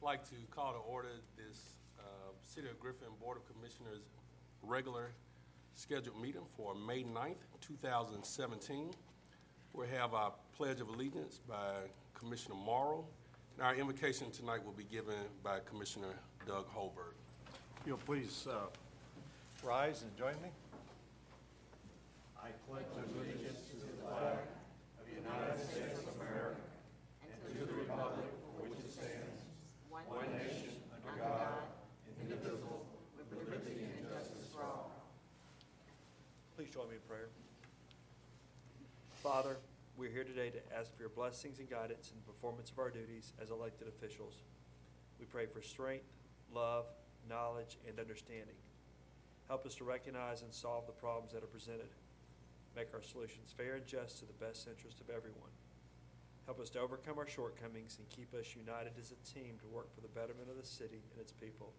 like to call to order this City of Griffin Board of Commissioners regular scheduled meeting for May 9th, 2017. We have our Pledge of Allegiance by Commissioner Morrow, and our invocation tonight will be given by Commissioner Doug Holberg. If you'll please rise and join me. I pledge allegiance to the flag of the United States of America and to the republic for which it stands, one nation, under God, indivisible, with liberty and justice for all. Please join me in prayer. Father, we're here today to ask for your blessings and guidance in the performance of our duties as elected officials. We pray for strength, love, knowledge, and understanding. Help us to recognize and solve the problems that are presented. Make our solutions fair and just to the best interest of everyone. Help us to overcome our shortcomings and keep us united as a team to work for the betterment of the city and its people.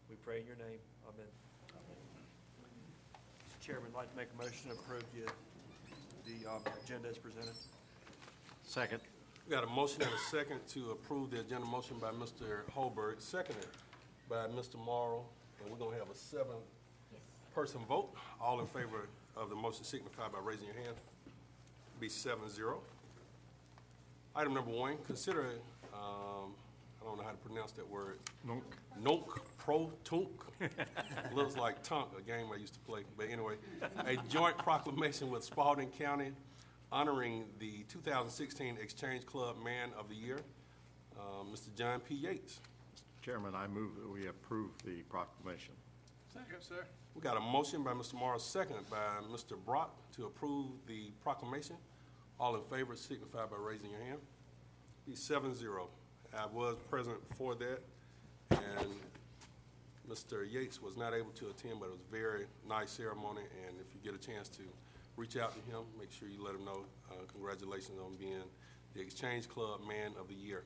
We pray in your name. Amen. Mr. Chairman, I'd like to make a motion to approve the agenda as presented. Second. We got a motion and a second to approve the agenda. Motion by Mr. Holberg, seconded by Mr. Morrow, and we're going to have a seven-person vote. All in favor of the motion signify by raising your hand. Be 7-0. Item number 1, consider, I don't know how to pronounce that word. Nunc pro tunc. Looks like Tunk, a game I used to play. But anyway, a joint proclamation with Spalding County honoring the 2016 Exchange Club Man of the Year, Mr. John P. Yates. Mr. Chairman, I move that we approve the proclamation. Second, sir. We got a motion by Mr. Morrow, seconded by Mr. Brock to approve the proclamation. All in favor signify by raising your hand. Be 7-0. I was present for that, and Mr. Yates was not able to attend, but it was a very nice ceremony, and if you get a chance to reach out to him, make sure you let him know. Congratulations on being the Exchange Club Man of the Year.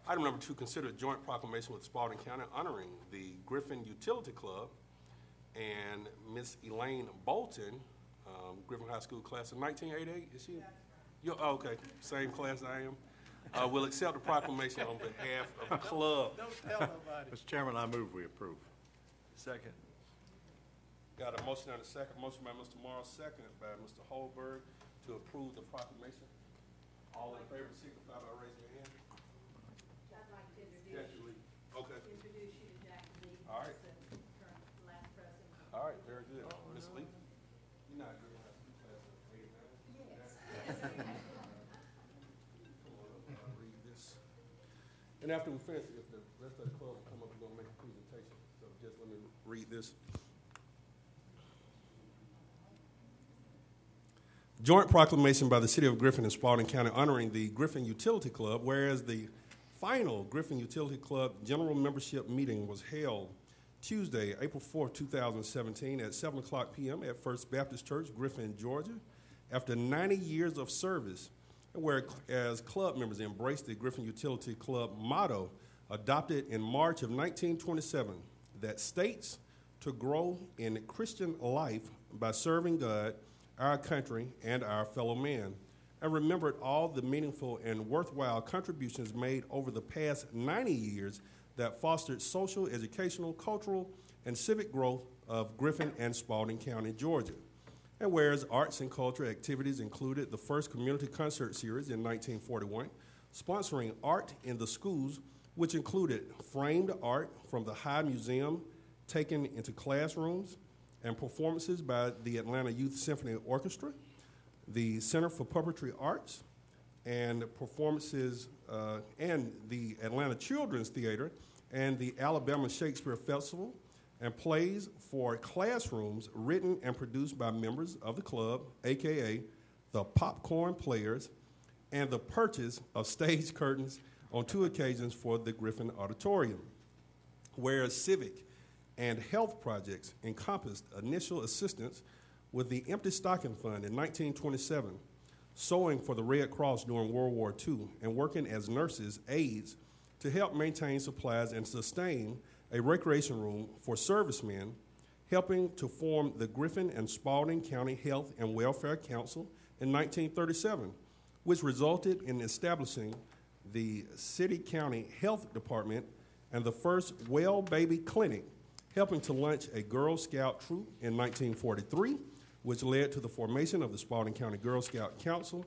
Item number 2, consider a joint proclamation with Spalding County honoring the Griffin Utility Club and Miss Elaine Bolton, Griffin High School class of 1988. Is she? Oh, okay, same class I am. Will accept the proclamation on behalf of the club. Don't tell nobody. Mr. Chairman, I move we approve. Second. Got a motion and a second. Motion by Mr. Morrow, seconded by Mr. Holberg to approve the proclamation. All in favor signify by raising your hand. I'd like to introduce you to Jack Lee. All right. The current last president. All right, very good. Ms. Lee, you're not good at class of 89? Yes. Read this. And after we finish, if the rest of the club will come up, we're going to make a presentation. So just let me read this. Joint proclamation by the City of Griffin and Spalding County honoring the Griffin Utility Club, whereas the final Griffin Utility Club general membership meeting was held Tuesday, April 4, 2017 at 7 o'clock p.m. at First Baptist Church, Griffin, Georgia. After 90 years of service, and whereas club members embraced the Griffin Utility Club motto adopted in March of 1927 that states to grow in Christian life by serving God, our country, and our fellow man, and remembered all the meaningful and worthwhile contributions made over the past 90 years that fostered social, educational, cultural, and civic growth of Griffin and Spalding County, Georgia. And whereas arts and culture activities included the first community concert series in 1941, sponsoring art in the schools, which included framed art from the High Museum taken into classrooms, and performances by the Atlanta Youth Symphony Orchestra, the Center for Puppetry Arts, and performances and the Atlanta Children's Theater and the Alabama Shakespeare Festival, and plays for classrooms written and produced by members of the club, aka the Popcorn Players, and the purchase of stage curtains on 2 occasions for the Griffin Auditorium. Whereas civic and health projects encompassed initial assistance with the Empty Stocking Fund in 1927, sewing for the Red Cross during World War II, and working as nurses, aides, to help maintain supplies and sustain a recreation room for servicemen, helping to form the Griffin and Spalding County Health and Welfare Council in 1937, which resulted in establishing the City County Health Department and the first Well Baby Clinic, helping to launch a Girl Scout troop in 1943, which led to the formation of the Spalding County Girl Scout Council,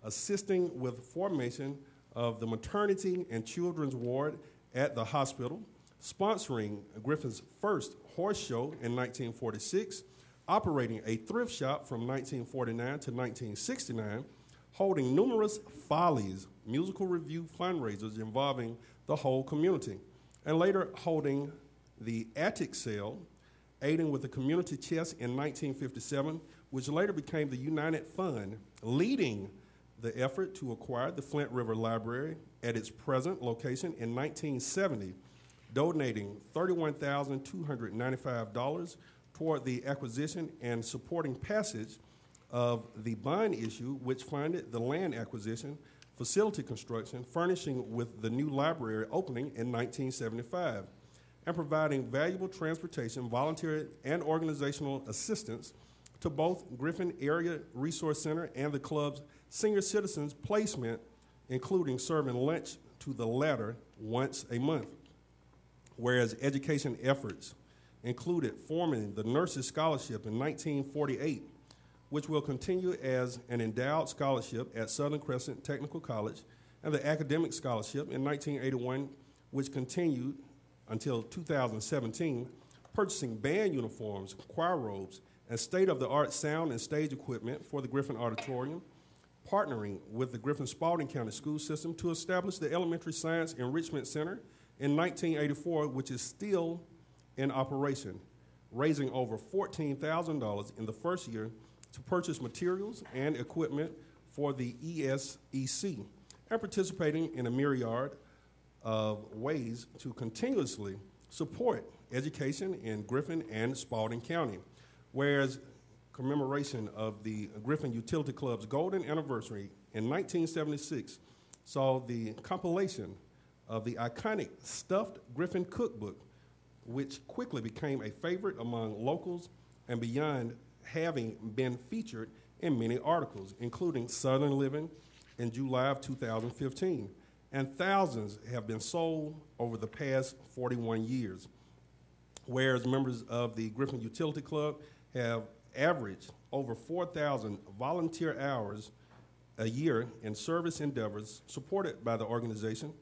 assisting with formation of the maternity and children's ward at the hospital, sponsoring Griffin's first horse show in 1946, operating a thrift shop from 1949 to 1969, holding numerous Follies musical review fundraisers involving the whole community, and later holding the attic sale, aiding with the community chest in 1957, which later became the United Fund, leading the effort to acquire the Flint River Library at its present location in 1970, donating $31,295 toward the acquisition and supporting passage of the bond issue, which funded the land acquisition, facility construction, furnishing with the new library opening in 1975, and providing valuable transportation, volunteer, and organizational assistance to both Griffin Area Resource Center and the club's senior citizens placement, including serving lunch to the latter once a month. Whereas education efforts included forming the Nurses Scholarship in 1948, which will continue as an endowed scholarship at Southern Crescent Technical College, and the Academic Scholarship in 1981, which continued until 2017, purchasing band uniforms, choir robes, and state-of-the-art sound and stage equipment for the Griffin Auditorium, partnering with the Griffin Spalding County School System to establish the Elementary Science Enrichment Center in 1984, which is still in operation, raising over $14,000 in the first year to purchase materials and equipment for the ESEC, and participating in a myriad of ways to continuously support education in Griffin and Spalding County. Whereas commemoration of the Griffin Utility Club's golden anniversary in 1976 saw the compilation of the iconic Stuffed Griffin Cookbook, which quickly became a favorite among locals and beyond, having been featured in many articles, including Southern Living in July of 2015, and thousands have been sold over the past 41 years. Whereas members of the Griffin Utility Club have averaged over 4,000 volunteer hours a year in service endeavors supported by the organization,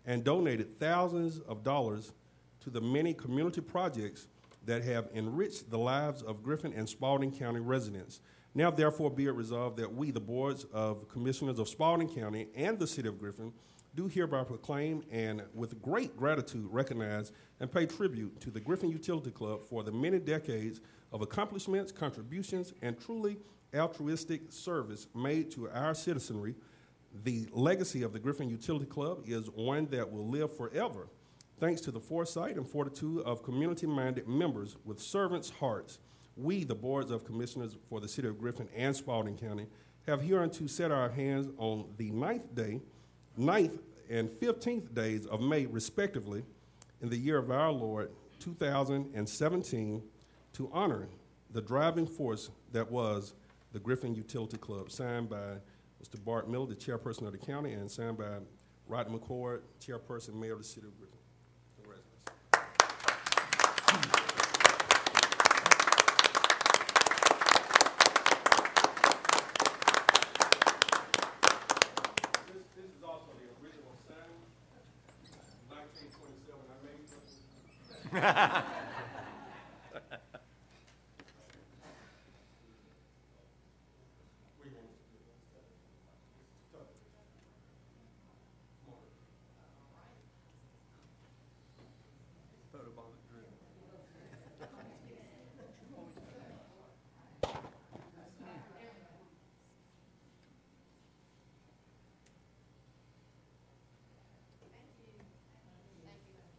and donated thousands of dollars to the many community projects that have enriched the lives of Griffin and Spalding County residents. Now, therefore, be it resolved that we, the boards of commissioners of Spalding County and the city of Griffin, do hereby proclaim and with great gratitude recognize and pay tribute to the Griffin Utility Club for the many decades of accomplishments, contributions, and truly altruistic service made to our citizenry. The legacy of the Griffin Utility Club is one that will live forever, thanks to the foresight and fortitude of community-minded members with servants' hearts. We, the boards of commissioners for the city of Griffin and Spalding County, have hereunto set our hands on the 9th and 15th days of May, respectively, in the year of our Lord, 2017, to honor the driving force that was the Griffin Utility Club, signed by Mr. Bart Miller, the chairperson of the county, and signed by Rodney McCord, chairperson, mayor of the city of Griffin. This is also the original sign, 1927. I made it.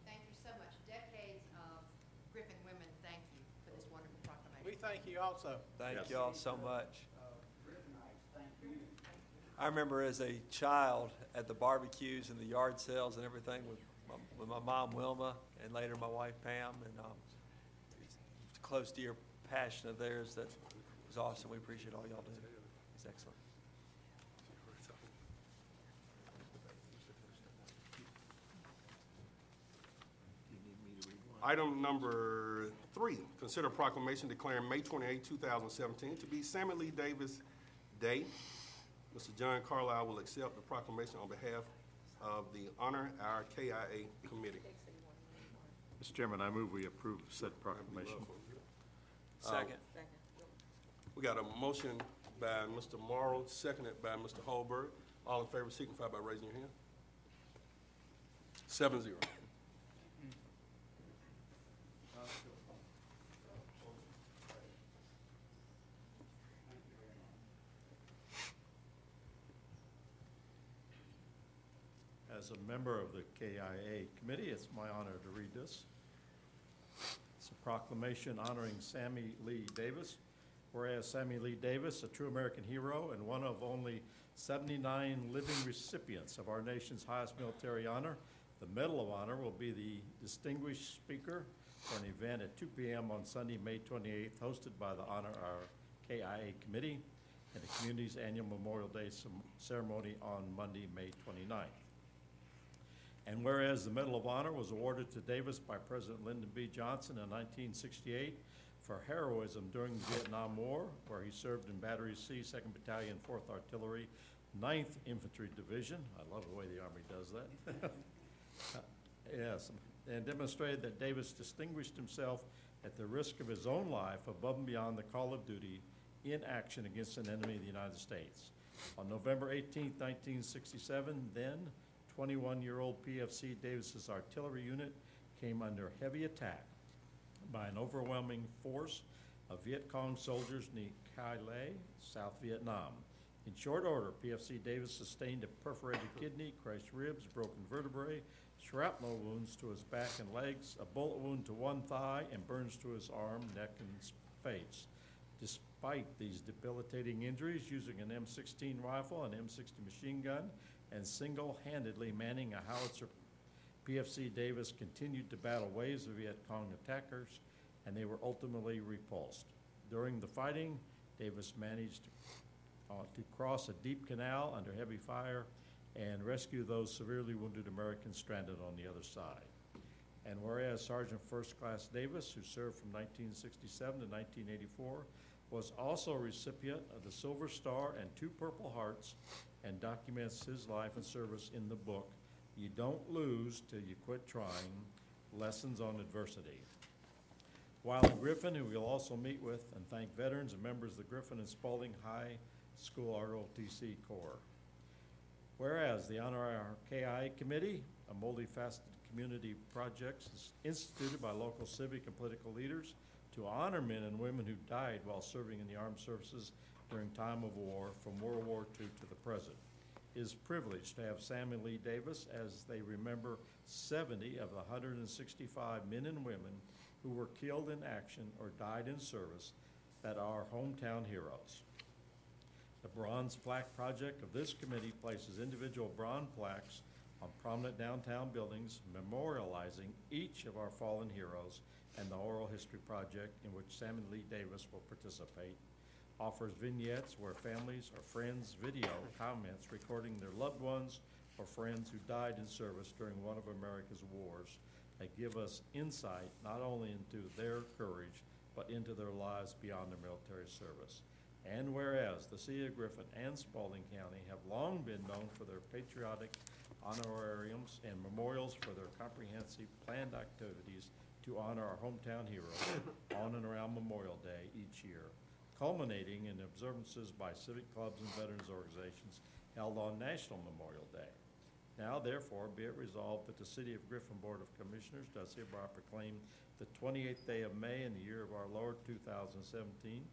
Thank you so much. Decades of Griffin women, thank you for this wonderful proclamation. We thank you also. Thank you all so much. I remember as a child at the barbecues and the yard sales and everything with my mom Wilma and later my wife Pam, and it's close to your passion of theirs. That was awesome. We appreciate all y'all do. It's excellent. Item number 3, consider proclamation declaring May 28, 2017 to be Sammy Lee Davis Day. Mr. John Carlisle will accept the proclamation on behalf of the Honor Our KIA Committee. Mr. Chairman, I move we approve said proclamation. Second. We got a motion by Mr. Morrow, seconded by Mr. Holberg. All in favor signify by raising your hand. 7-0. As a member of the KIA committee, it's my honor to read this. It's a proclamation honoring Sammy Lee Davis. Whereas Sammy Lee Davis, a true American hero and one of only 79 living recipients of our nation's highest military honor, the Medal of Honor will be the distinguished speaker for an event at 2 p.m. on Sunday, May 28th, hosted by the Honor Our KIA Committee and the community's annual Memorial Day ceremony on Monday, May 29th. And whereas the Medal of Honor was awarded to Davis by President Lyndon B. Johnson in 1968 for heroism during the Vietnam War, where he served in Battery C, 2nd Battalion, 4th Artillery, 9th Infantry Division. I love the way the Army does that. Yes, and demonstrated that Davis distinguished himself at the risk of his own life above and beyond the call of duty in action against an enemy of the United States. On November 18, 1967, then 21-year-old PFC Davis's artillery unit came under heavy attack by an overwhelming force of Viet Cong soldiers near Cai Lay, South Vietnam. In short order, PFC Davis sustained a perforated kidney, crushed ribs, broken vertebrae, shrapnel wounds to his back and legs, a bullet wound to one thigh, and burns to his arm, neck, and face. Despite these debilitating injuries, using an M16 rifle, an M60 machine gun, and single-handedly manning a howitzer, PFC Davis continued to battle waves of Viet Cong attackers, and they were ultimately repulsed. During the fighting, Davis managed to cross a deep canal under heavy fire and rescue those severely wounded Americans stranded on the other side. And whereas Sergeant First Class Davis, who served from 1967 to 1984, was also a recipient of the Silver Star and 2 Purple Hearts, and documents his life and service in the book, You Don't Lose Till You Quit Trying, Lessons on Adversity. While in Griffin, who we'll also meet with and thank veterans and members of the Griffin and Spalding High School ROTC Corps. Whereas the Honor Our KIA Committee, a multifaceted community project is instituted by local civic and political leaders to honor men and women who died while serving in the armed services during time of war from World War II to the present. It is privileged to have Sammy Lee Davis as they remember 70 of the 165 men and women who were killed in action or died in service that are hometown heroes. The Bronze Plaque Project of this committee places individual bronze plaques on prominent downtown buildings memorializing each of our fallen heroes, and the Oral History Project, in which Sammy Lee Davis will participate, offers vignettes where families or friends video comments recording their loved ones or friends who died in service during one of America's wars that give us insight not only into their courage, but into their lives beyond their military service. And whereas the City of Griffin and Spalding County have long been known for their patriotic honorariums and memorials for their comprehensive planned activities to honor our hometown heroes on and around Memorial Day each year, culminating in observances by civic clubs and veterans organizations held on National Memorial Day. Now, therefore, be it resolved that the City of Griffin Board of Commissioners does hereby proclaim the 28th day of May in the year of our Lord 2017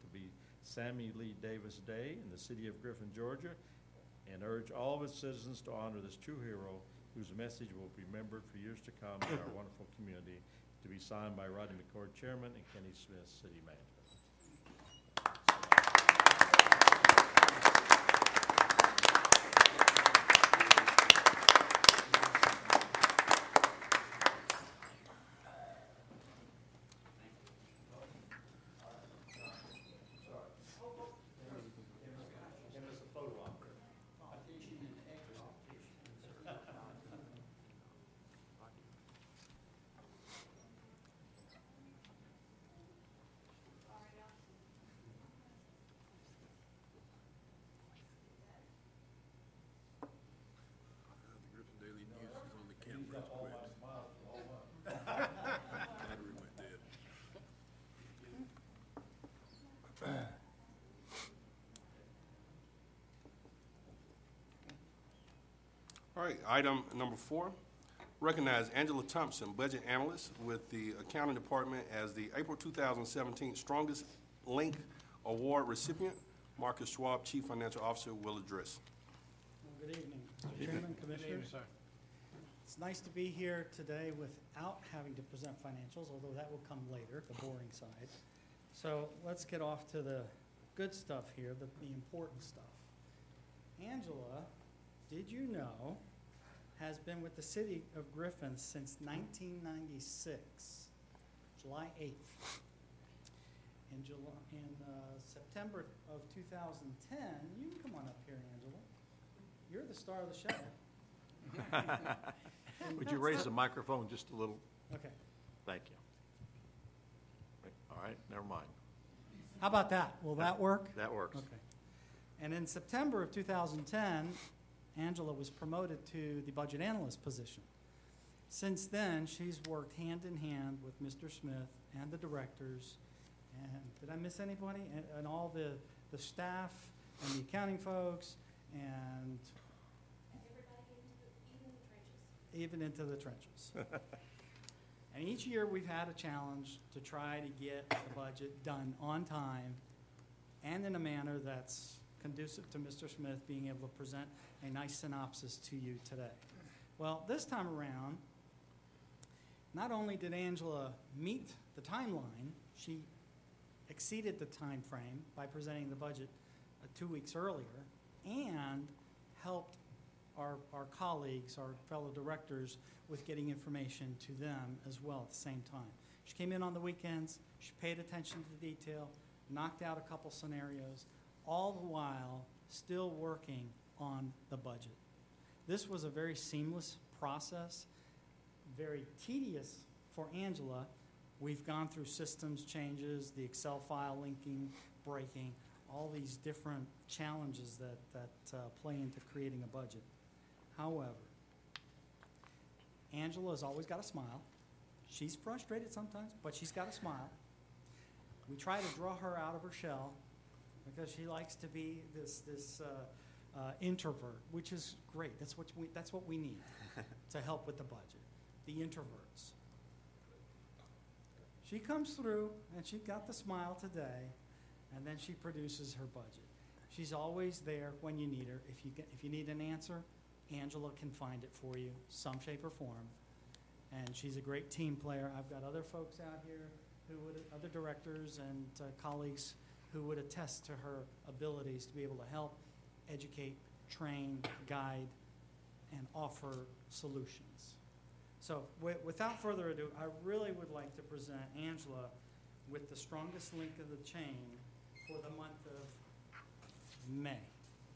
to be Sammy Lee Davis Day in the city of Griffin, Georgia, and urge all of its citizens to honor this true hero whose message will be remembered for years to come in our wonderful community, to be signed by Rodney McCord, Chairman, and Kenny Smith, City Manager. All right, item number 4, recognize Angela Thompson, budget analyst with the accounting department as the April 2017 Strongest Link Award recipient. Marcus Schwab, Chief Financial Officer, will address. Well, good evening, Mr. Chairman, Commissioners. It's nice to be here today without having to present financials, although that will come later, the boring side. So let's get off to the good stuff here, the important stuff. Angela, did you know, has been with the city of Griffin since 1996, July 8th. In September of 2010, you can come on up here, Angela. You're the star of the show. Would you raise the microphone just a little? Okay. Thank you. All right, never mind. How about that? Will that work? That works. Okay. And in September of 2010, Angela was promoted to the budget analyst position. Since then, she's worked hand in hand with Mr. Smith and the directors, and did I miss anybody? And all the staff and the accounting folks, and even into the trenches. And each year we've had a challenge to try to get the budget done on time and in a manner that's conducive to Mr. Smith being able to present a nice synopsis to you today. Well, this time around, not only did Angela meet the timeline, she exceeded the time frame by presenting the budget 2 weeks earlier and helped our colleagues, our fellow directors, with getting information to them as well at the same time. She came in on the weekends, she paid attention to the detail, knocked out a couple scenarios, all the while still working on the budget. This was a very seamless process, very tedious for Angela. We've gone through systems changes, the Excel file linking, breaking, all these different challenges that play into creating a budget. However, Angela's always got a smile. She's frustrated sometimes, but she's got a smile. We try to draw her out of her shell because she likes to be this introvert, which is great. That's what we need to help with the budget, the introverts. She comes through, and she got the smile today, and then she produces her budget. She's always there when you need her. If you need an answer, Angela can find it for you, some shape or form. And she's a great team player. I've got other folks out here other directors and colleagues who would attest to her abilities to be able to help, educate, train, guide, and offer solutions. So without further ado, I really would like to present Angela with the strongest link of the chain for the month of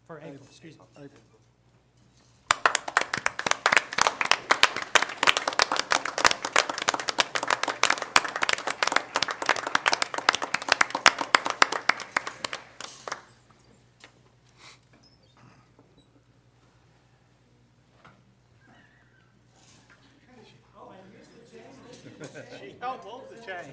April, excuse me. April. She helped hold the chain.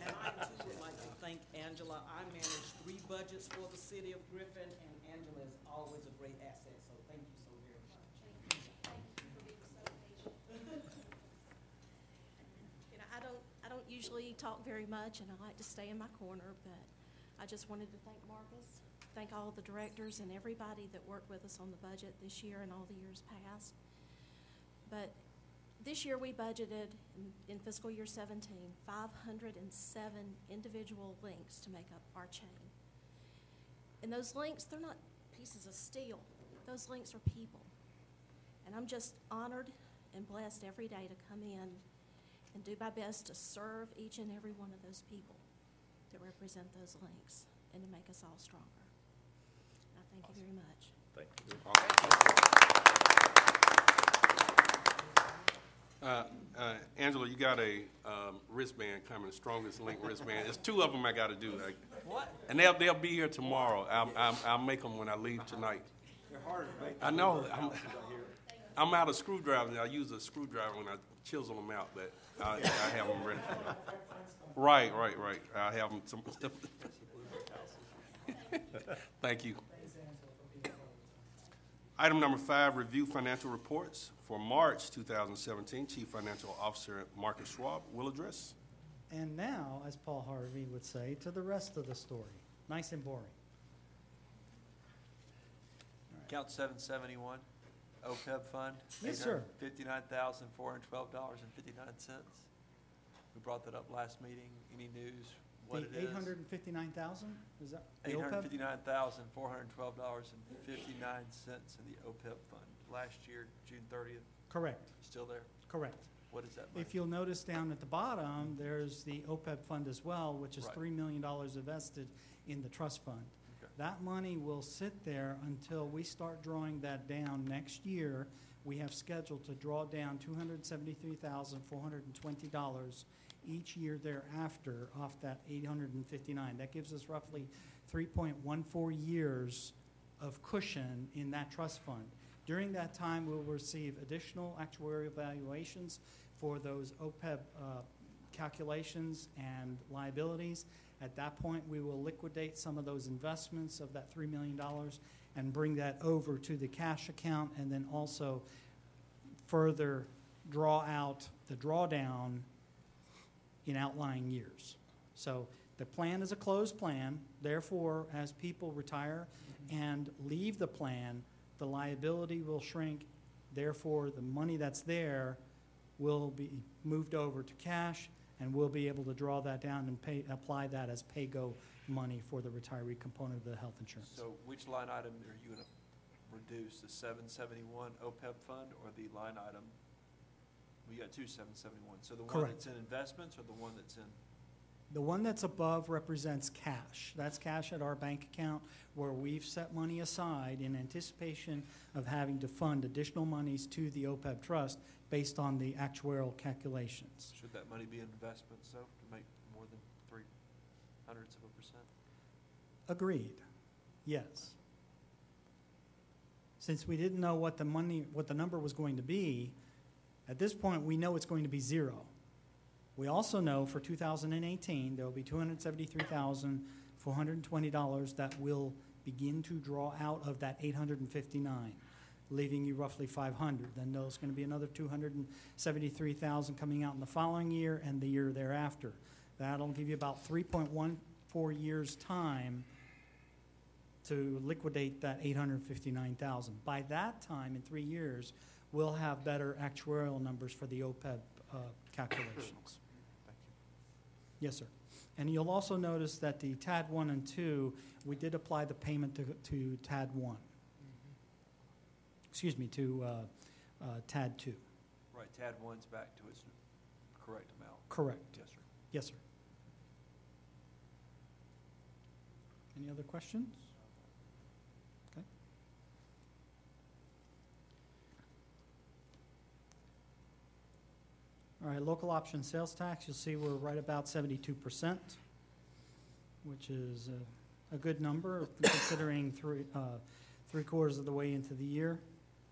And I too would like to thank Angela. I manage 3 budgets for the city of Griffin, and Angela is always a great asset, so thank you so very much. Thank you for being so patient. You know, I don't usually talk very much, and I like to stay in my corner, but I just wanted to thank Marcus, thank all the directors and everybody that worked with us on the budget this year and all the years past. But this year we budgeted in fiscal year 17, 507 individual links to make up our chain. And those links, they're not pieces of steel. Those links are people. And I'm just honored and blessed every day to come in and do my best to serve each and every one of those people that represent those links and to make us all stronger. I thank you very much. Thank you. Angela, you got a wristband coming, strongest link wristband. There's 2 of them I got to do. What? And they'll be here tomorrow. I'll make them when I leave tonight. They're hard to make. I know. I'm out of screwdrivers. I use a screwdriver when I chisel them out, but I have them ready for you. Right. I have them. Thank you. Item number 5, review financial reports for March 2017. Chief Financial Officer Marcus Schwab will address. And now, as Paul Harvey would say, to the rest of the story. Nice and boring. Account 771, OPEB fund. Yes, sir. $59,412.59. We brought that up last meeting. Any news? What it The is? 859,000, is that the OPEB? $859,412.59 in the OPEB fund. Last year, June 30th, Correct, still there? correct. What is that money? If you'll notice down at the bottom, there's the OPEB fund as well, which is Right. $3 million invested in the trust fund. Okay. That money will sit there until we start drawing that down next year. We have scheduled to draw down $273,420 each year thereafter off that 859. That gives us roughly 3.14 years of cushion in that trust fund. During that time, we'll receive additional actuarial valuations for those OPEB calculations and liabilities. At that point, we will liquidate some of those investments of that $3 million and bring that over to the cash account, and then also further draw out the drawdown in outlying years. So the plan is a closed plan. Therefore, as people retire and leave the plan, the liability will shrink. Therefore, the money that's there will be moved over to cash, and we'll be able to draw that down and apply that as pay-go money for the retiree component of the health insurance. So which line item are you going to reduce, the 771 OPEB fund or the line item? We got two 771. So the one Correct. that's in investments or the one that's in? The one that's above represents cash. That's cash at our bank account where we've set money aside in anticipation of having to fund additional monies to the OPEB trust based on the actuarial calculations. Should that money be in investments, though, to make more than 0.03%? Agreed. Yes. Since we didn't know what the number was going to be, at this point we know it's going to be zero. We also know for 2018 there will be $273,420 that will begin to draw out of that 859, leaving you roughly 500. Then there's going to be another 273,000 coming out in the following year and the year thereafter. That'll give you about 3.14 years' time to liquidate that 859,000. By that time, in 3 years, we'll have better actuarial numbers for the OPEB calculations. Yes, sir. And you'll also notice that the TAD 1 and 2, we did apply the payment to TAD 1. Excuse me, to TAD 2. Right, TAD 1's back to its correct amount. Correct. Yes, sir. Yes, sir. Any other questions? Okay. All right, local option sales tax, you'll see we're right about 72%, which is a good number considering three-quarters of the way into the year.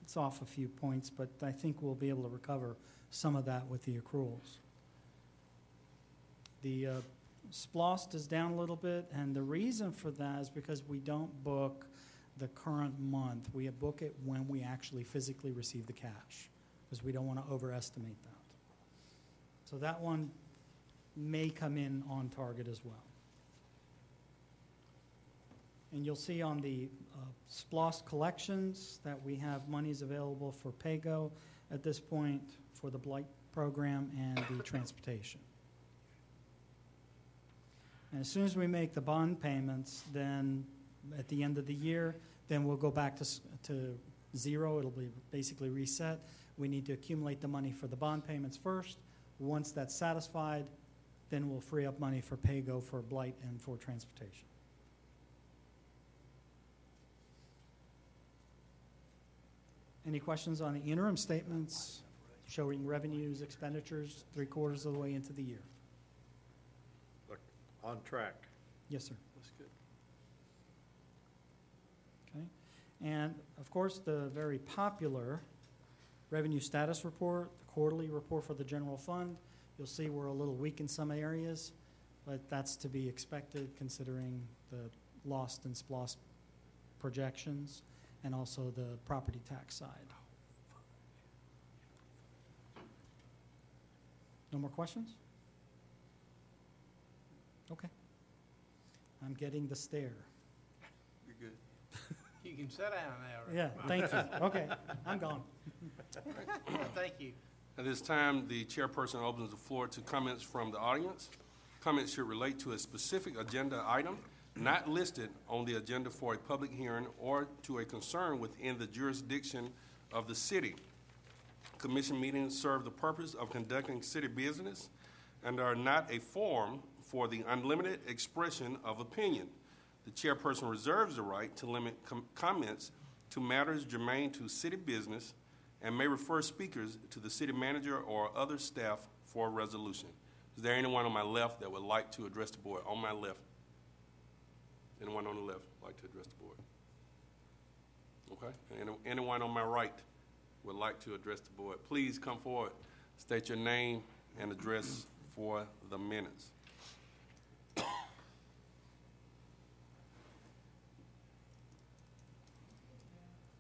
It's off a few points, but I think we'll be able to recover some of that with the accruals. The SPLOST is down a little bit, and the reason for that is because we don't book the current month. We book it when we actually physically receive the cash, because we don't want to overestimate that. So that one may come in on target as well. And you'll see on the SPLOST collections that we have monies available for PAYGO at this point for the blight program and the transportation. And as soon as we make the bond payments, then at the end of the year, then we'll go back to zero. It'll be basically reset. We need to accumulate the money for the bond payments first. Once that's satisfied, then we'll free up money for PAYGO, for blight, and for transportation. Any questions on the interim statements showing revenues, expenditures, three-quarters of the way into the year? Look, on track. Yes, sir. That's good. Okay. And, of course, the very popular revenue status report, the quarterly report for the general fund. You'll see we're a little weak in some areas, but that's to be expected considering the lost and SPLOST projections and also the property tax side. No more questions? Okay. I'm getting the stare. You're good. You can sit down now. Yeah, thank you. Okay, I'm gone. Thank you. At this time, the chairperson opens the floor to comments from the audience. Comments should relate to a specific agenda item not listed on the agenda for a public hearing or to a concern within the jurisdiction of the city. Commission meetings serve the purpose of conducting city business and are not a forum for the unlimited expression of opinion. The chairperson reserves the right to limit comments to matters germane to city business and may refer speakers to the city manager or other staff for a resolution. Is there anyone on my left that would like to address the board? On my left. Anyone on the left like to address the board? Okay. Anyone on my right would like to address the board? Please come forward, state your name and address for the minutes.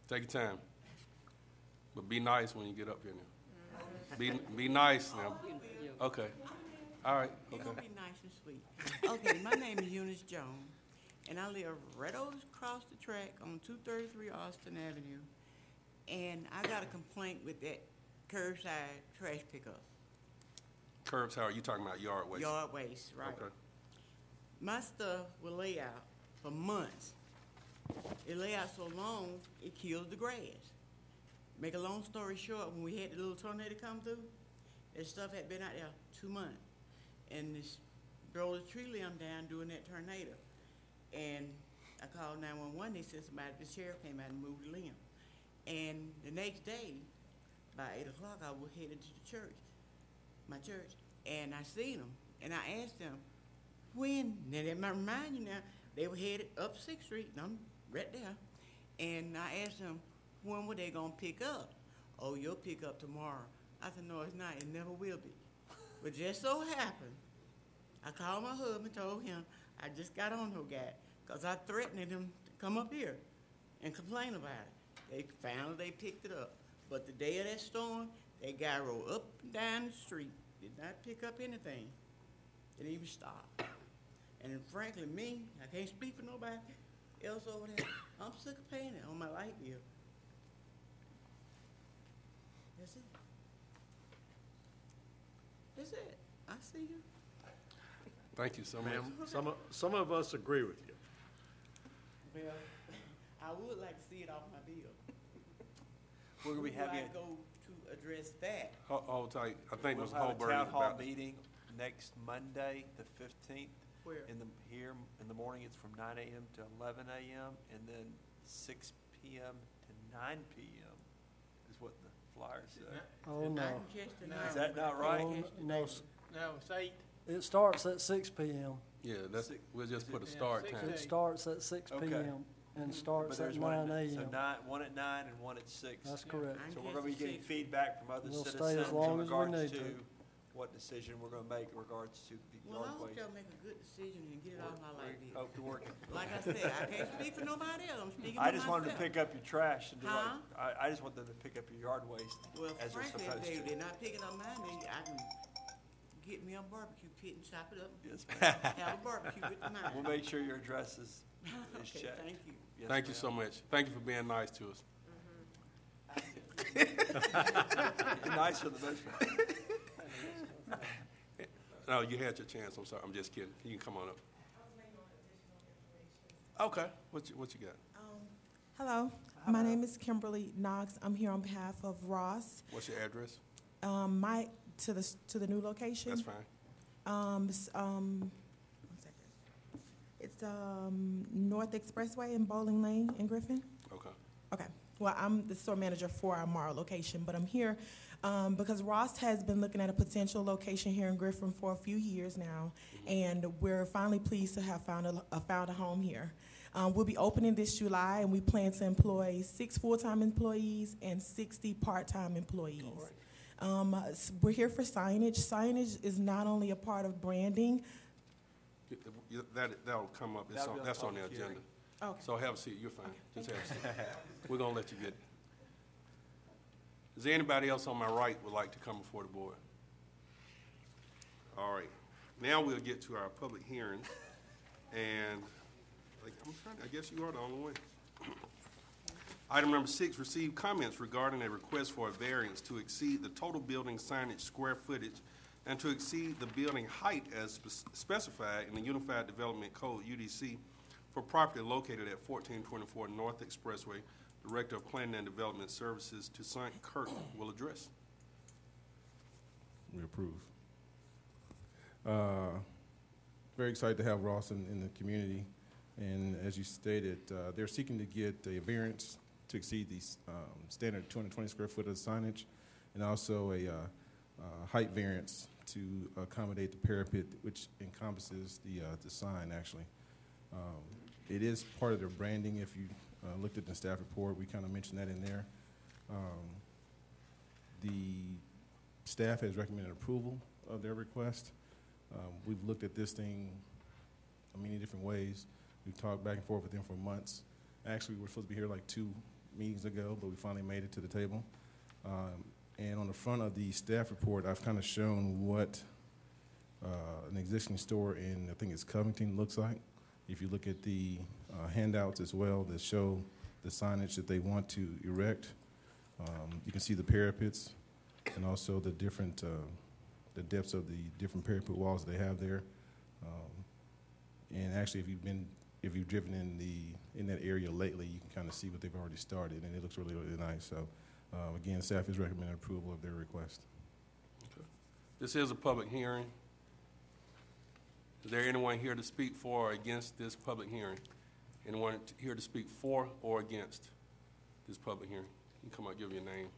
Take your time, but be nice when you get up here now. Be nice now. Okay. All right. You're Okay. gonna be nice and sweet. Okay, my name is Eunice Jones, and I live right over across the track on 233 Austin Avenue. And I got a complaint with that curbside trash pickup. Curbs, how are you talking about yard waste? Yard waste, right. Okay. My stuff will lay out for months. It lay out so long, it kills the grass. Make a long story short, when we had the little tornado come through, that stuff had been out there 2 months. And this drove the tree limb down during that tornado. And I called 911, they said the sheriff came out and moved the limb. And the next day, by 8 o'clock, I was headed to the church, my church, and I seen them. And I asked them, when? Now, that might remind you now, they were headed up 6th Street, and I'm right there. And I asked them, when were they going to pick up? Oh, you'll pick up tomorrow. I said, no, it's not. It never will be. But just so happened, I called my husband, told him I just got on no guy, because I threatened him to come up here and complain about it. They found they picked it up. But the day of that storm, that guy rode up and down the street, did not pick up anything. Didn't even stop. And frankly, me, I can't speak for nobody else over there. I'm sick of paying it on my light bill. That's it. That's it. I see you. Thank you so much. Ma'am, some of us agree with you. Well, I would like to see it off my bill. We're going to be Who do having, I go to address that? Hold tight. I think we'll Ms. have a Holberg town is hall about. meeting next Monday, the 15th. Where? Here in the morning, it's from 9 a.m. to 11 a.m. and then 6 p.m. to 9 p.m. is what the flyer said. Oh, I no. can catch the No. night. Is that not right? Oh, no, No, it's 8. It starts at 6 p.m. Yeah, we'll just put a Yeah, start 6 time. It starts at 6 Okay. p.m. and But starts at there's 9 one, a.m. so one at 9 and one at 6. That's correct. I So can we're catch going to be the getting 6. feedback from other We'll stay citizens as long in as we regards need to to. what decision we're going to make in regards to the Well, I yard hope waste. y'all make a good decision and get it off my light We bill. hope to work. Like I said, I can't speak for nobody else. I'm speaking for I just wanted to myself. pick up your trash and do Huh? like, I just want them to pick up your yard waste Well, as they're frankly, supposed if to. they're not picking up mine, then I can get me a barbecue pit and chop it up and Yes, ma'am. have a barbecue with mine. We'll make sure your address is Okay, checked. thank you. Yes, Thank you ma'am. so much. Thank you for being nice to us. You're nice for the most part. No, you had your chance. I'm sorry. I'm just kidding. You can come on up. Okay. What you got? Hello, my name is Kimberly Knox. I'm here on behalf of Ross. What's your address? To the new location. That's fine. One second. It's North Expressway in Bowling Lane in Griffin. Okay. Okay. Well, I'm the store manager for our Morrow location, but I'm here because Ross has been looking at a potential location here in Griffin for a few years now, and we're finally pleased to have found a home here. We'll be opening this July, and we plan to employ 6 full-time employees and 60 part-time employees. We're here for signage. Signage is not only a part of branding. That'll come up. That's on the agenda. Okay. So have a seat. You're fine. Just have a seat. We're going to let you get it. Is there anybody else on my right would like to come before the board? All right. Now we'll get to our public hearings. And I guess you are the only one. Item number 6, receive comments regarding a request for a variance to exceed the total building signage square footage and to exceed the building height as specified in the Unified Development Code, UDC, for property located at 1424 North Expressway. Director of Planning and Development Services, Toussaint Kirk, will address. We approve. Very excited to have Ross in the community. And as you stated, they're seeking to get a variance to exceed the standard 220 square foot of signage, and also a height variance to accommodate the parapet, which encompasses the sign, actually. It is part of their branding. If you looked at the staff report, we kind of mentioned that in there. The staff has recommended approval of their request. We've looked at this thing many different ways. We've talked back and forth with them for months. Actually, we were supposed to be here like 2 meetings ago, but we finally made it to the table. And on the front of the staff report, I've kind of shown what an existing store in, I think it's Covington, looks like. If you look at the handouts as well that show the signage that they want to erect, you can see the parapets and also the different, the depths of the different parapet walls they have there. And actually, if you've driven in that area lately, you can kind of see what they've already started, and it looks really, really nice. So, again, staff is recommending approval of their request. Okay. This is a public hearing. Is there anyone here to speak for or against this public hearing? Anyone here to speak for or against this public hearing? You can come up, give your name.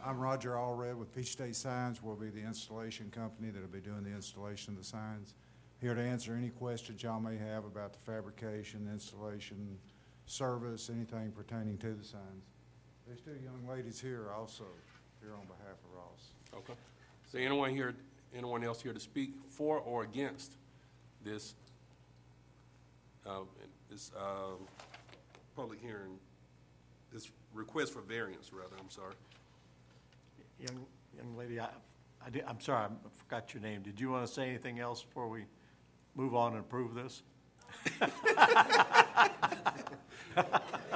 I'm Roger Allred with Peach State Signs. We'll be the installation company that'll be doing the installation of the signs. Here to answer any questions y'all may have about the fabrication, installation, service, anything pertaining to the signs. There's 2 young ladies here also, here on behalf of Ross. Okay. Is there anyone else here to speak for or against this public hearing, this request for variance, rather? I'm sorry. Young lady, I'm sorry, I forgot your name. Did you want to say anything else before we move on and approve this?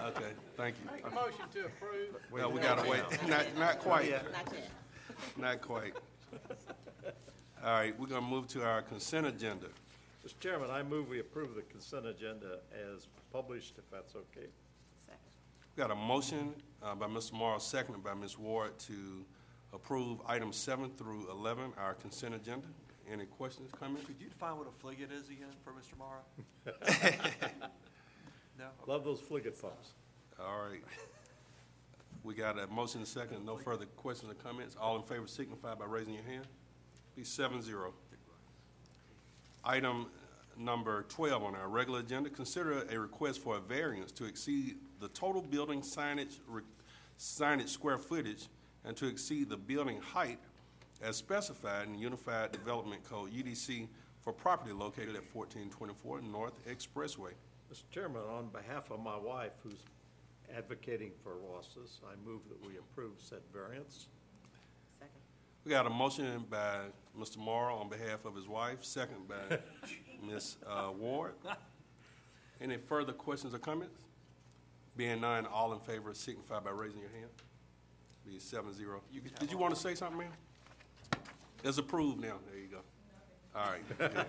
Okay, thank you. Make a motion to approve. No, we gotta wait. Not quite. Not yet. Not quite. All right, we're gonna move to our consent agenda. Mr. Chairman, I move we approve the consent agenda as published, if that's okay. Second. We got a motion by Mr. Morrow, seconded by Ms. Ward, to approve items 7 through 11, our consent agenda. Any questions, comments? Could you define what a fligot is again for Mr. Morrow? No? Love those fligot pumps. All right. We got a motion and a second. No further questions or comments. All in favor signify by raising your hand. Be 7-0. Item number 12 on our regular agenda. Consider a request for a variance to exceed the total building signage square footage and to exceed the building height as specified in the Unified Development Code, UDC, for property located at 1424 North Expressway. Mr. Chairman, on behalf of my wife, who's advocating for Ross's, I move that we approve said variance. Second. We got a motion by Mr. Morrow on behalf of his wife, second by Ms. Ward. Any further questions or comments? Being none, all in favor signify by raising your hand. Be 7-0. Did you want to say something, ma'am? It's approved now. There you go. All right.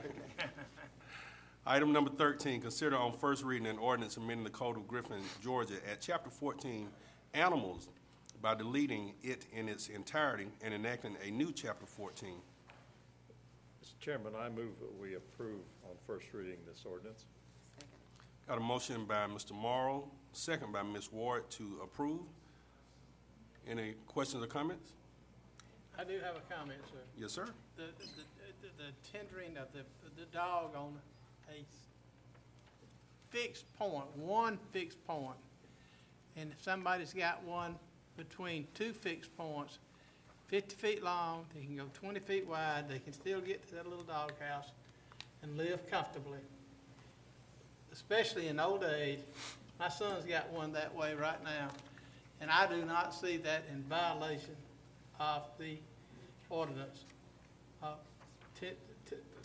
Item number 13, consider on first reading an ordinance amending the Code of Griffin, Georgia at Chapter 14, Animals, by deleting it in its entirety and enacting a new Chapter 14. Mr. Chairman, I move that we approve on first reading this ordinance. Second. Got a motion by Mr. Morrow, second by Ms. Ward to approve. Any questions or comments? I do have a comment, sir. Yes, sir. The tendering of the dog on a fixed point, one fixed point, and if somebody's got one between two fixed points, 50 feet long, they can go 20 feet wide, they can still get to that little doghouse and live comfortably. Especially in old age, my son's got one that way right now, and I do not see that in violation of the ordinance.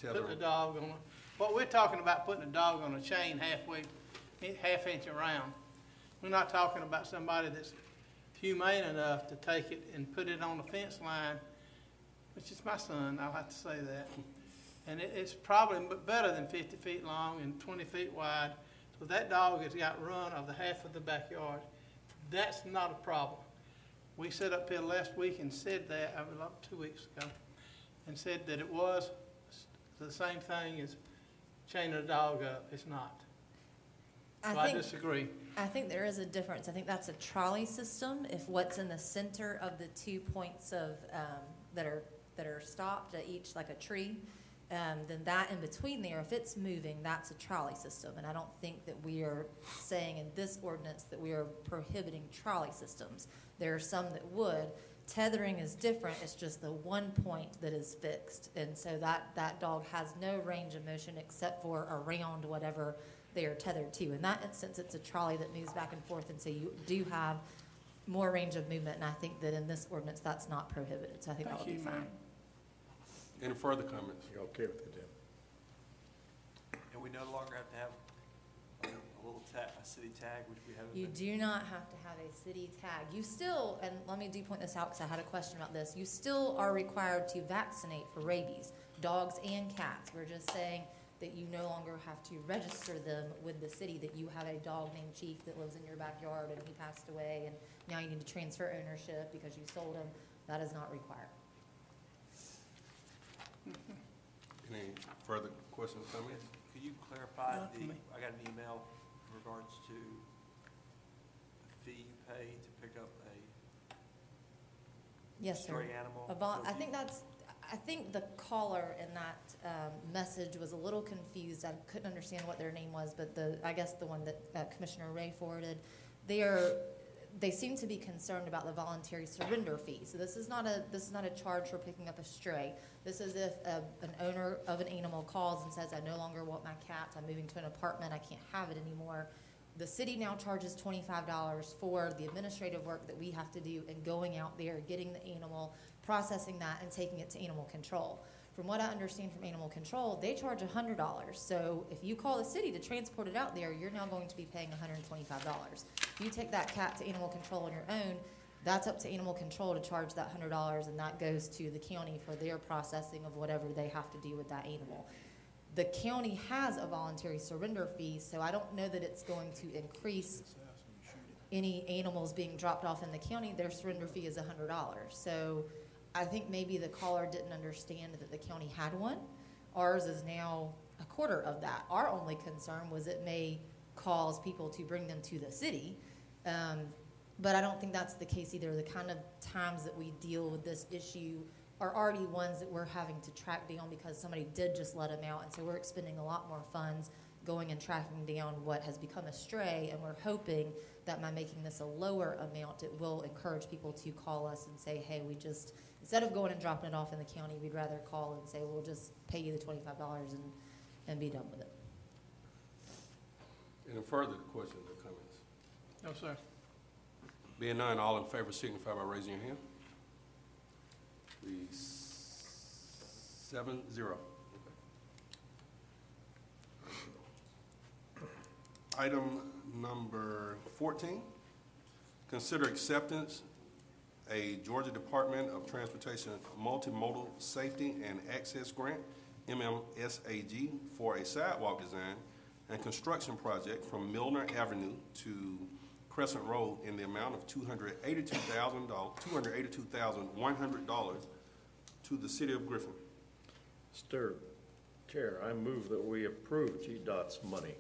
Putting a dog on, what we're talking about, putting a dog on a chain half inch around. We're not talking about somebody that's humane enough to take it and put it on the fence line, which is my son, I'll have to say that. And it's probably better than 50 feet long and 20 feet wide. So that dog has got run of the half of the backyard. That's not a problem. We sat up here last week and said that, 2 weeks ago, and said that it was the same thing as chaining a dog up. It's not. So I disagree. I think there is a difference. I think that's a trolley system. If what's in the center of the 2 points of that are stopped at each, like a tree, then that in between there, if it's moving, that's a trolley system. And I don't think that we are saying in this ordinance that we are prohibiting trolley systems. There are some that would. Tethering is different. It's just the 1 point that is fixed. And so that dog has no range of motion except for around whatever they are tethered to. In that instance, it's a trolley that moves back and forth, and so you do have more range of movement, and I think that in this ordinance, that's not prohibited, so I think that would be fine. Any further comments? You okay with it, Jim? And we no longer have to have a little a city tag, which we haven't. You do not have to have a city tag. You still, and let me point this out because I had a question about this, you still are required to vaccinate for rabies, dogs and cats. We're just saying that you no longer have to register them with the city, that you have a dog named Chief that lives in your backyard and he passed away and now you need to transfer ownership because you sold him. That is not required. Any further questions, comments? Could you clarify I got an email in regards to the fee you pay to pick up a Yes, stray sir. animal? I think the caller in that message was a little confused. I couldn't understand what their name was, but I guess the one that Commissioner Ray forwarded, they seem to be concerned about the voluntary surrender fee. So this is not a charge for picking up a stray. This is if an owner of an animal calls and says, I no longer want my cat, I'm moving to an apartment, I can't have it anymore. The city now charges $25 for the administrative work that we have to do and going out there, getting the animal, processing that, and taking it to animal control. From what I understand from animal control, they charge $100. So if you call the city to transport it out there, you're now going to be paying $125. If you take that cat to animal control on your own, that's up to animal control to charge that $100, and that goes to the county for their processing of whatever they have to do with that animal. The county has a voluntary surrender fee, so I don't know that it's going to increase any animals being dropped off in the county. Their surrender fee is $100. So I think maybe the caller didn't understand that the county had one. Ours is now a quarter of that. Our only concern was it may cause people to bring them to the city. But I don't think that's the case either. The kind of times that we deal with this issue are already ones that we're having to track down because somebody did just let them out. And so we're expending a lot more funds going and tracking down what has become a stray. And we're hoping that by making this a lower amount, it will encourage people to call us and say, hey, we just, instead of going and dropping it off in the county, we'd rather call and say, we'll just pay you the $25 and be done with it. Any further questions or comments? No, sir. Being none, all in favor signify by raising your hand. 7-0. Item number 14, consider acceptance a Georgia Department of Transportation Multimodal Safety and Access Grant, MMSAG, for a sidewalk design and construction project from Milner Avenue to Crescent Road in the amount of $282,100 to the City of Griffin. Mr. Chair, I move that we approve GDOT's money.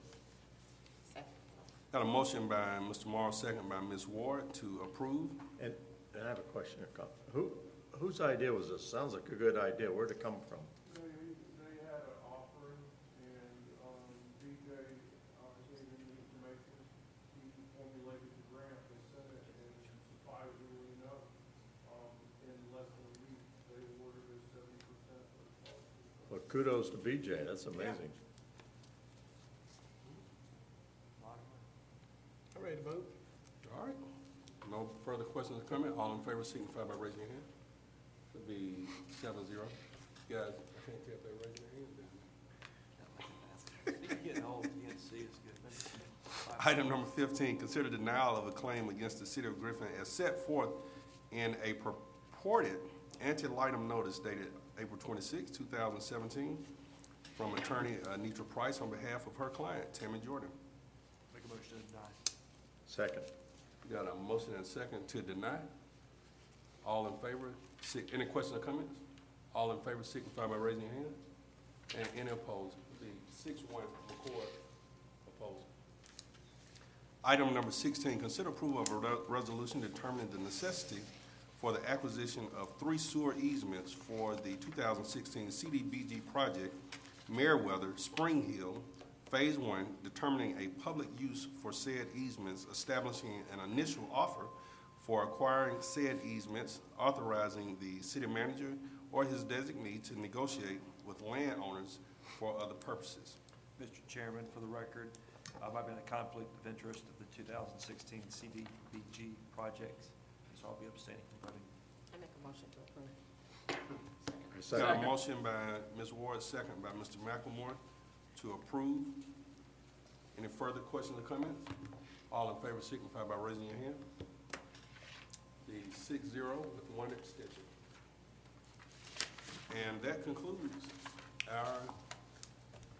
Got a motion by Mr. Morrow, second by Ms. Ward to approve. And I have a question. Whose idea was this? Sounds like a good idea. Where'd it come from? They had an offering, and BJ gave me the information. He formulated the grant, they sent it, and surprisingly enough, in less than a week, they awarded us 70% of the cost. Well, kudos to BJ. That's amazing. I'm ready to vote. All right. No further questions or comments? All in favor signify by raising your hand. It'll be 7-0. Guys, I can't tell if they're raising their hand. You're getting old, you can't see as good. Item number 15, consider denial of a claim against the city of Griffin as set forth in a purported ante-litem notice dated April 26, 2017 from attorney Anitra Price on behalf of her client, Tammy Jordan. Make a motion to deny. Second. We got a motion and a second to deny. All in favor? Any questions or comments? All in favor signify by raising your hand. And any opposed? The 6-1 McCord opposed. Item number 16, consider approval of a resolution determining the necessity for the acquisition of 3 sewer easements for the 2016 CDBG project, Meriwether Spring Hill, Phase 1, determining a public use for said easements, establishing an initial offer for acquiring said easements, authorizing the city manager or his designee to negotiate with landowners for other purposes. Mr. Chairman, for the record, I've been a conflict of interest of the 2016 CDBG project, so I'll be abstaining from voting. I make a motion to approve. Got a motion by Ms. Ward, second by Mr. McLemore to approve. Any further questions or comments? All in favor signify by raising your hand. The 6-0 with 1 abstention. And that concludes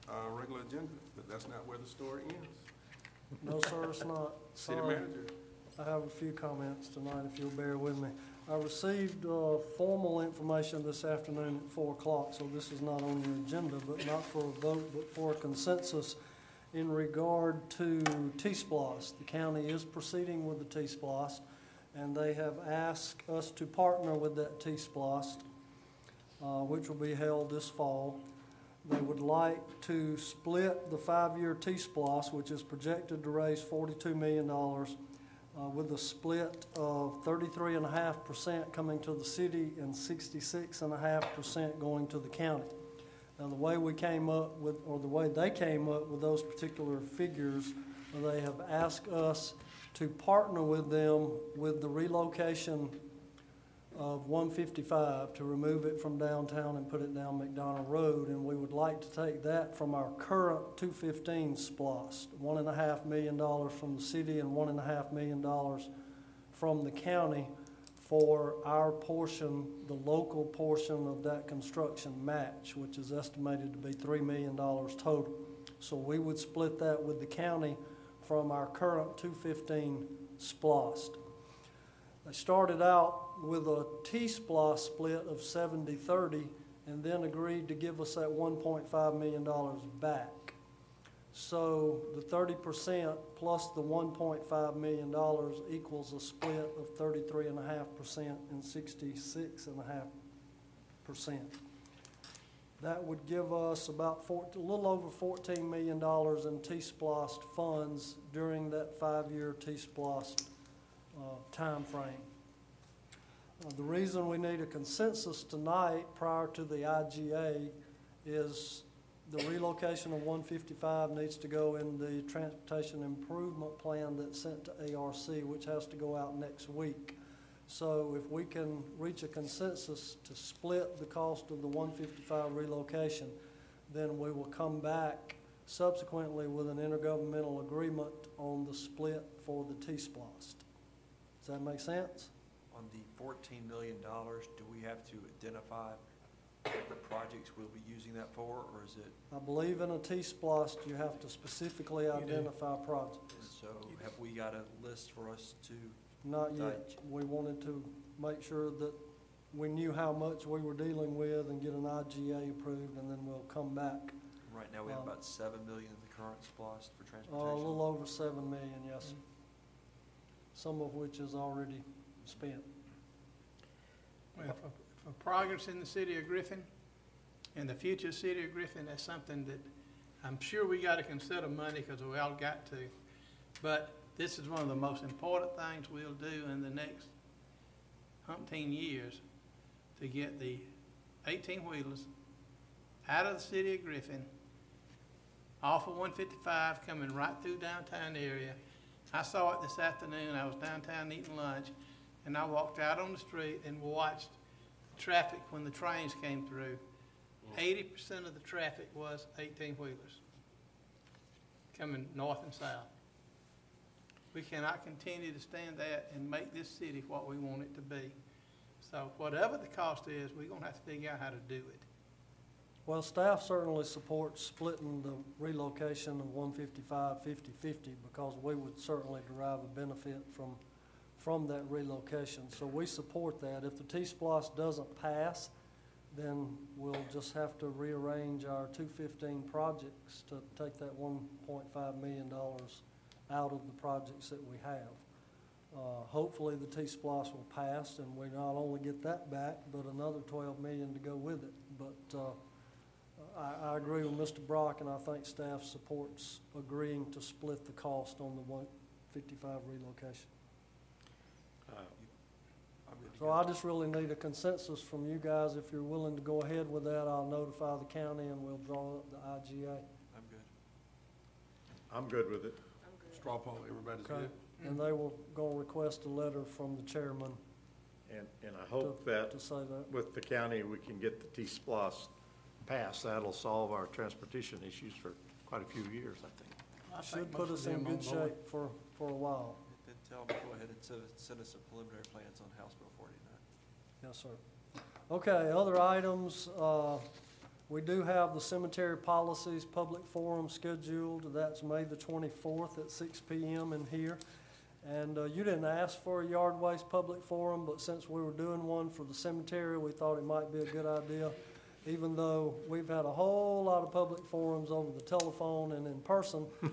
our regular agenda, but that's not where the story ends. No, sir, it's not. City Sorry. manager. I have a few comments tonight, if you'll bear with me. I received formal information this afternoon at 4 o'clock, so this is not on the agenda, but not for a vote, but for a consensus in regard to T-Splost. The county is proceeding with the T-Splost, and they have asked us to partner with that T-Splost, which will be held this fall. They would like to split the 5-year T-Splost, which is projected to raise $42 million, with a split of 33.5% coming to the city and 66.5% going to the county. Now, the way we came up with, or the way they came up with those particular figures, they have asked us to partner with them with the relocation of 155 to remove it from downtown and put it down McDonald Road, and we would like to take that from our current 215 SPLOST, $1.5 million from the city and $1.5 million from the county for our portion, the local portion of that construction match, which is estimated to be $3 million total. So we would split that with the county from our current 215 SPLOST. They started out with a T-SPLOST split of 70-30 and then agreed to give us that $1.5 million back. So the 30% plus the $1.5 million equals a split of 33.5% and 66.5%. That would give us about a little over $14 million in T-SPLOST funds during that 5-year T-SPLOST time frame. The reason we need a consensus tonight prior to the IGA is the relocation of 155 needs to go in the transportation improvement plan that's sent to ARC, which has to go out next week. So if we can reach a consensus to split the cost of the 155 relocation, then we will come back subsequently with an intergovernmental agreement on the split for the T-SPLOST. Does that make sense? On the $14 million, do we have to identify what projects we'll be using that for, or is it? I believe in a T-SPLOST you have to specifically identify projects. So have we got a list for us to? Not yet. We wanted to make sure that we knew how much we were dealing with and get an IGA approved, and then we'll come back. Right now we have about $7 million in the current SPLOST for A transportation. little over $7 million, yes, sir. Some of which is already spent. Well, for progress in the city of Griffin and the future city of Griffin, that's something that I'm sure we got to consider money because we all got to. But this is one of the most important things we'll do in the next umpteen years to get the 18-wheelers out of the city of Griffin, off of 155, coming right through downtown area. I saw it this afternoon. I was downtown eating lunch, and I walked out on the street and watched the traffic when the trains came through. 80% of the traffic was 18-wheelers coming north and south. We cannot continue to stand that and make this city what we want it to be. So whatever the cost is, we're going to have to figure out how to do it. Well, staff certainly supports splitting the relocation of 155 50-50 because we would certainly derive a benefit from that relocation. So we support that. If the T-Splosh doesn't pass, then we'll just have to rearrange our 215 projects to take that $1.5 million out of the projects that we have. Hopefully the T-Splosh will pass and we not only get that back, but another $12 million to go with it. But I agree with Mr. Brock, and I think staff supports agreeing to split the cost on the 155 relocation. So I just really need a consensus from you guys. If you're willing to go ahead with that, I'll notify the county and we'll draw up the IGA. I'm good. I'm good with it. Straw poll, everybody's Okay. good? And they will go request a letter from the chairman And I hope that to say that. with the county, we can get the T-Splosh passed. That'll solve our transportation issues for quite a few years, I think. Should put us in good shape for a while. Then tell them to go ahead and send us a preliminary plans on House Bill 49. Yes, sir. Okay, other items, we do have the cemetery policies public forum scheduled. That's May the 24th at 6 p.m. in here. And you didn't ask for a yard waste public forum, but since we were doing one for the cemetery, we thought it might be a good idea. Even though we've had a whole lot of public forums over the telephone and in person. We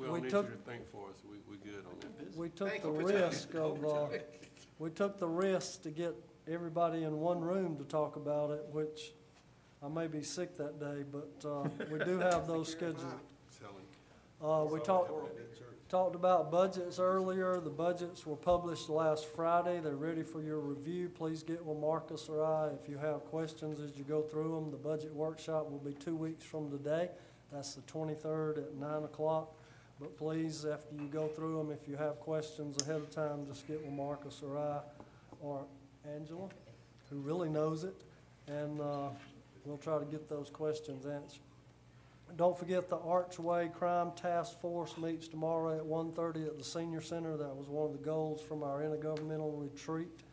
don't need you to think for us. We good on that. We took the risk of, we took the risk to get everybody in one room to talk about it, which I may be sick that day, but we do have those scheduled. We talked about budgets earlier. The budgets were published last Friday. They're ready for your review. Please get with Marcus or I if you have questions as you go through them. The budget workshop will be 2 weeks from today. That's the 23rd at 9 o'clock. But please, after you go through them, if you have questions ahead of time, just get with Marcus or I or Angela, who really knows it, and we'll try to get those questions answered. Don't forget the Archway Crime Task Force meets tomorrow at 1:30 at the Senior Center. That was one of the goals from our intergovernmental retreat.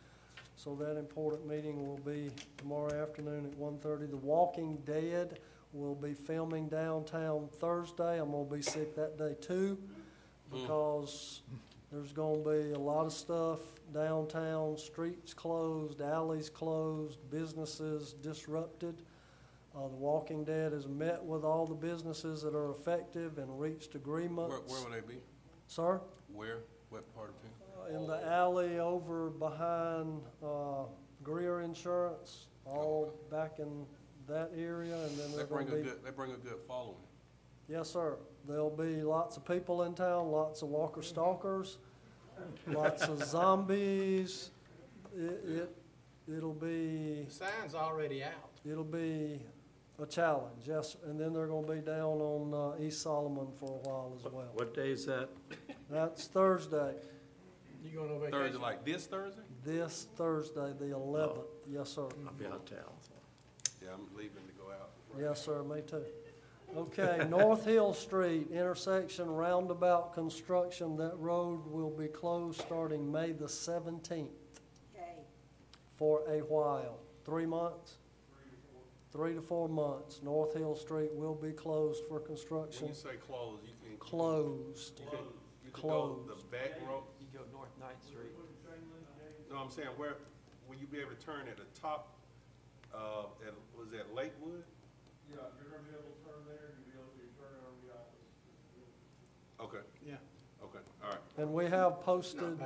So that important meeting will be tomorrow afternoon at 1:30. The Walking Dead will be filming downtown Thursday. I'm going to be sick that day too because there's going to be a lot of stuff downtown, streets closed, alleys closed, businesses disrupted. The Walking Dead has met with all the businesses that are affected and reached agreements. Where will they be? Sir? Where? What part of town? In the alley over behind Greer Insurance, all back in that area, and then They bring a good following. Yes, sir. There'll be lots of people in town, lots of walker stalkers, lots of zombies. It'll be. The sign's already out. It'll be a challenge, yes, and then they're going to be down on East Solomon for a while as well. What day is that? That's Thursday. You going on vacation? Thursday, like this Thursday? This Thursday, the 11th. Yes, sir. I'll be out of town. Yeah, I'm leaving to go out. Yes, sir, me too. Okay, North Hill Street, intersection roundabout construction. That road will be closed starting May the 17th for a while. 3 months? 3 to 4 months. North Hill Street will be closed for construction. When you say closed, you can. Closed. You can go the back road. You go North 9th Street. No, I'm saying where, will you be able to turn at the top, was that Lakewood? Yeah, you're gonna be able to turn there, you'll be able to turn on the opposite. Okay, Yeah. okay, all right. And we have posted,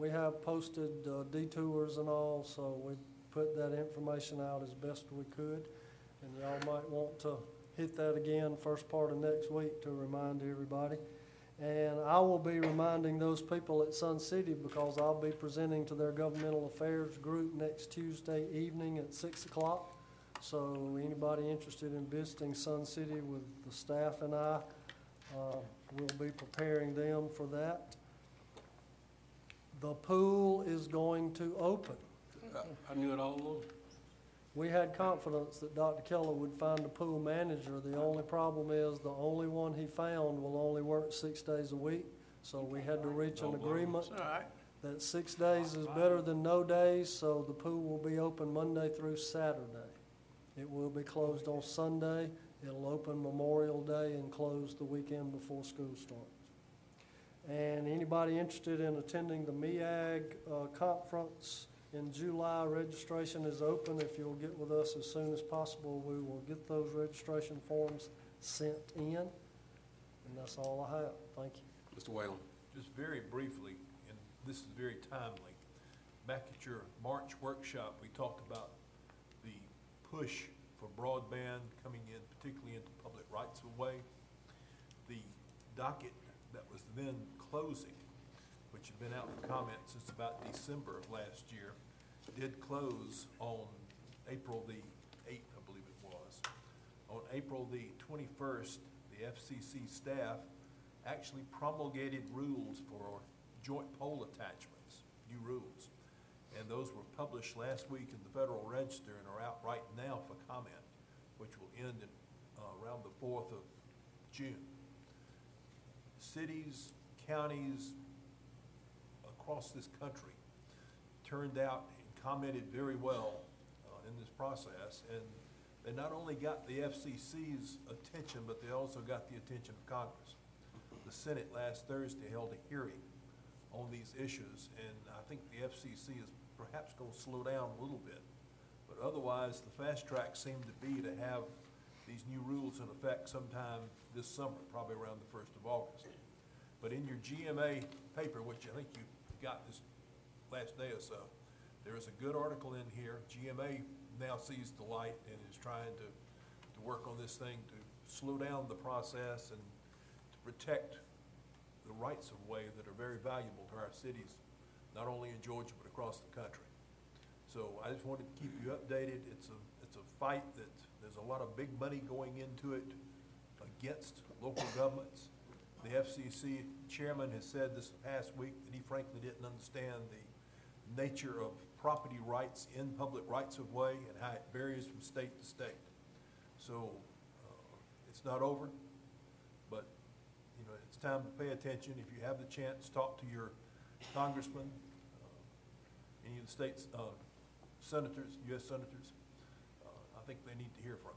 we have posted detours and all, so we put that information out as best we could. And y'all might want to hit that again first part of next week to remind everybody. And I will be reminding those people at Sun City because I'll be presenting to their governmental affairs group next Tuesday evening at 6 o'clock. So anybody interested in visiting Sun City with the staff and I, we'll be preparing them for that. The pool is going to open. I knew it all along. We had confidence that Dr. Keller would find a pool manager. The only problem is the only one he found will only work 6 days a week. So we had to reach an agreement that 6 days is better than no days, so the pool will be open Monday through Saturday. It will be closed on Sunday. It'll open Memorial Day and close the weekend before school starts. And anybody interested in attending the MEAG conference in July, registration is open. If you'll get with us as soon as possible, we will get those registration forms sent in. And that's all I have. Thank you. Mr. Whalen. Just very briefly, and this is very timely, back at your March workshop, we talked about the push for broadband coming in, particularly into public rights of way. The docket that was then closing, which had been out for comment since about December of last year, did close on April the 8th, I believe it was. On April the 21st, the FCC staff actually promulgated rules for joint pole attachments, new rules. And those were published last week in the Federal Register and are out right now for comment, which will end in, around the 4th of June. Cities, counties across this country turned out and commented very well in this process, and they not only got the FCC's attention, but they also got the attention of Congress. The Senate last Thursday held a hearing on these issues, and I think the FCC is perhaps going to slow down a little bit, but otherwise the fast track seemed to be to have these new rules in effect sometime this summer, probably around the 1st of August. But in your GMA paper, which I think you got this last day or so, there is a good article in here. GMA now sees the light and is trying to work on this thing to slow down the process and to protect the rights of way that are very valuable to our cities, not only in Georgia but across the country. So I just wanted to keep you updated. It's a fight that there's a lot of big money going into it against local governments. The FCC chairman has said this past week that he frankly didn't understand the nature of property rights in public rights of way and how it varies from state to state. So it's not over, but you know, it's time to pay attention. If you have the chance, talk to your congressman, any of the states, senators, U.S. senators. I think they need to hear from you.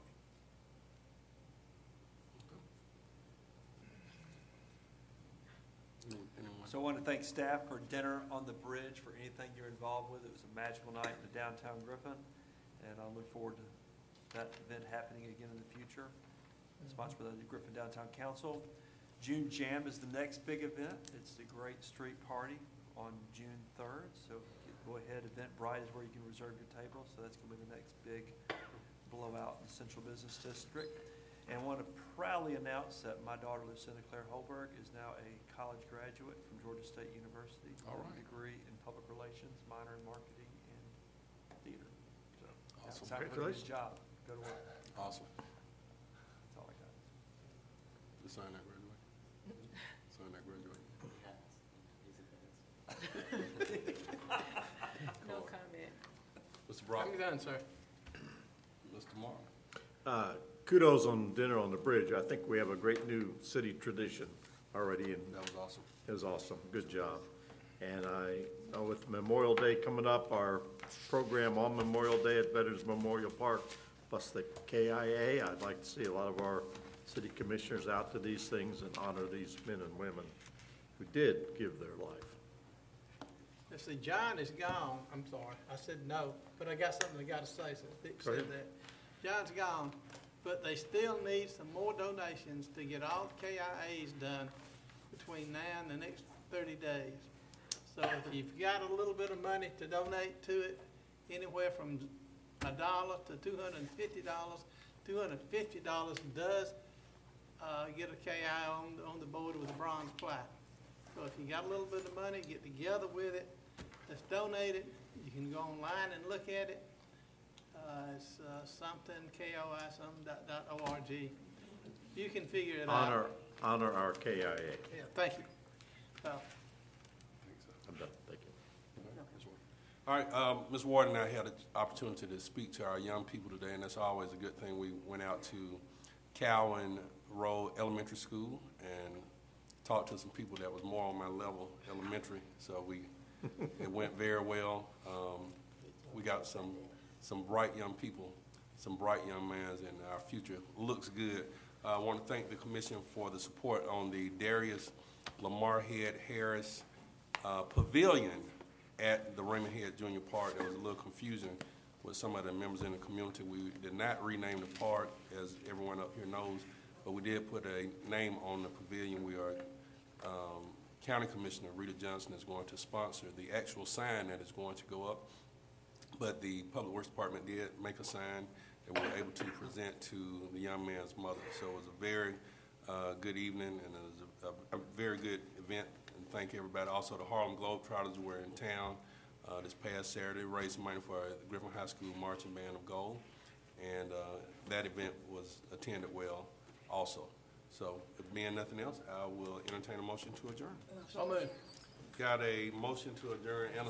So I want to thank staff for dinner on the bridge, for anything you're involved with. It was a magical night in downtown Griffin, and I look forward to that event happening again in the future. Sponsored by the Griffin Downtown Council. June Jam is the next big event. It's the Great Street Party on June 3rd. So go ahead, Eventbrite is where you can reserve your table. So that's going to be the next big blowout in the Central Business District. And I want to proudly announce that my daughter, Lucinda Claire Holberg, is now a college graduate from Georgia State University. All right. Degree in public relations, minor in marketing and theater. So Awesome. it's time for a good job. Go to work. Awesome. That's all I got. Just sign that graduate. Sign that graduate. No comment. Mr. Brock. I'm done, sir. Mr. Martin. Kudos on dinner on the bridge. I think we have a great new city tradition already, and That was awesome. it was awesome. Good job. And I, with Memorial Day coming up, our program on Memorial Day at Veterans Memorial Park, plus the KIA, I'd like to see a lot of our city commissioners out to these things and honor these men and women who did give their life. Let's see, John is gone. I'm sorry. I said no, but I got something I got to say, so Dick Go said ahead. that. John's gone, but they still need some more donations to get all the KIAs done between now and the next 30 days. So if you've got a little bit of money to donate to it, anywhere from $1 to $250, $250 does get a KI on the board with a bronze plaque. So if you got a little bit of money, get together with it, let's donate it. You can go online and look at it. It's something, KOI, something.org. You can figure it out. Honor our KIA. Yeah, thank you. I'm done, thank you. All right, Ms. Ward and I had an opportunity to speak to our young people today, and that's always a good thing. We went out to Cowan Road Elementary School and talked to some people that was more on my level, elementary, so it went very well. We got some bright young people, some bright young minds, and our future looks good. I want to thank the commission for the support on the Darius Lamar Head Harris Pavilion at the Raymond Head Junior Park. There was a little confusion with some of the members in the community. We did not rename the park, as everyone up here knows, but we did put a name on the pavilion. We are, County Commissioner Rita Johnson is going to sponsor the actual sign that is going to go up, but the Public Works Department did make a sign that we were able to present to the young man's mother. So it was a very good evening, and it was a very good event. And thank everybody. Also, the Harlem Globetrotters were in town this past Saturday, raised money for the Griffin High School Marching Band of Gold, and that event was attended well also. So, if being nothing else, I will entertain a motion to adjourn. So moved. Got a motion to adjourn and a